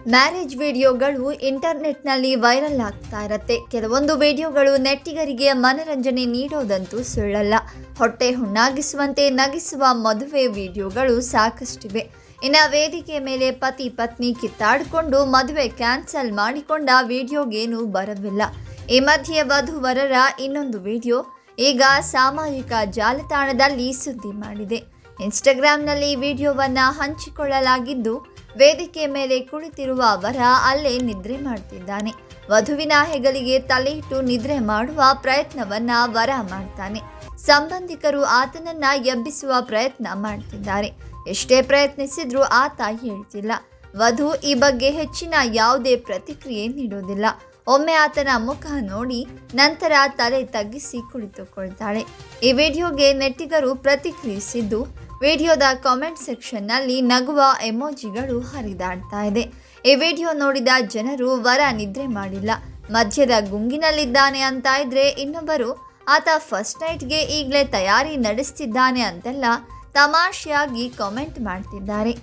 Marriage ವಿಡಿಯೋಗಳು ಇಂಟರ್ನೆಟ್ನಲ್ಲಿ viral ಆಗ್ತಾ ಇರುತ್ತೆ. ಕೆಲವೊಂದು ವಿಡಿಯೋಗಳು ನೆಟ್ಟಿಗರಿಗೆ ಮನರಂಜನೆ ನೀಡೋದಂತೂ ಸುಳ್ಳಲ್ಲ. ಹೊಟ್ಟೆ ಹುಣ್ಣಾಗಿಸುವಂತೆ ನಗಿಸುವ ಮದುವೆ ವಿಡಿಯೋಗಳು ಸಾಕಷ್ಟಿವೆ. ಇನ್ನು ವೇದಿಕೆ ಮೇಲೆ ಪತಿ ಪತ್ನಿ ಕಿತ್ತಾಡಿಕೊಂಡು ಮದುವೆ ಕ್ಯಾನ್ಸಲ್ ಮಾಡಿಕೊಂಡ ವಿಡಿಯೋಗೇನು ಬರವಿಲ್ಲ. ಈ ಮಧ್ಯೆ ವಧುವರರ ಇನ್ನೊಂದು ವಿಡಿಯೋ ಈಗ ಸಾಮಾಜಿಕ ಜಾಲತಾಣದಲ್ಲಿ ಸುದ್ದಿ ಮಾಡಿದೆ. ಇನ್ಸ್ಟಾಗ್ರಾಂನಲ್ಲಿ ವಿಡಿಯೋವನ್ನು ಹಂಚಿಕೊಳ್ಳಲಾಗಿದ್ದು, ವೇದಿಕೆ ಮೇಲೆ ಕುಳಿತಿರುವ ವರ ಅಲ್ಲೇ ನಿದ್ರೆ ಮಾಡ್ತಿದ್ದಾನೆ. ವಧುವಿನ ಹೆಗಲಿಗೆ ತಲೆ ಇಟ್ಟು ನಿದ್ರೆ ಮಾಡುವ ಪ್ರಯತ್ನವನ್ನ ವರ ಮಾಡ್ತಾನೆ. ಸಂಬಂಧಿಕರು ಆತನನ್ನ ಎಬ್ಬಿಸುವ ಪ್ರಯತ್ನ ಮಾಡ್ತಿದ್ದಾರೆ. ಎಷ್ಟೇ ಪ್ರಯತ್ನಿಸಿದ್ರೂ ಆತ ಹೇಳ್ತಿಲ್ಲ. ವಧು ಈ ಬಗ್ಗೆ ಹೆಚ್ಚಿನ ಯಾವುದೇ ಪ್ರತಿಕ್ರಿಯೆ ನೀಡೋದಿಲ್ಲ. ಒಮ್ಮೆ ಆತನ ಮುಖ ನೋಡಿ ನಂತರ ತಲೆ ತಗ್ಗಿಸಿ ಕುಳಿತುಕೊಳ್ತಾಳೆ. ಈ ವಿಡಿಯೋಗೆ ನೆಟ್ಟಿಗರು ಪ್ರತಿಕ್ರಿಯಿಸಿದ್ದು, ವಿಡಿಯೋದ ಕಾಮೆಂಟ್ ಸೆಕ್ಷನ್ನಲ್ಲಿ ನಗುವ ಎಮೋಜಿಗಳು ಹರಿದಾಡ್ತಾ ಇದೆ. ಈ ವಿಡಿಯೋ ನೋಡಿದ ಜನರು ವರ ನಿದ್ರೆ ಮಾಡಿಲ್ಲ, ಮಧ್ಯದ ಗುಂಗಿನಲ್ಲಿದ್ದಾನೆ ಅಂತ ಇದ್ರೆ, ಇನ್ನೊಬ್ಬರು ಆತ ಫಸ್ಟ್ ನೈಟ್ಗೆ ಈಗಲೇ ತಯಾರಿ ನಡೆಸ್ತಿದ್ದಾನೆ ಅಂತೆಲ್ಲ ತಮಾಷೆಯಾಗಿ ಕಾಮೆಂಟ್ ಮಾಡ್ತಿದ್ದಾರೆ.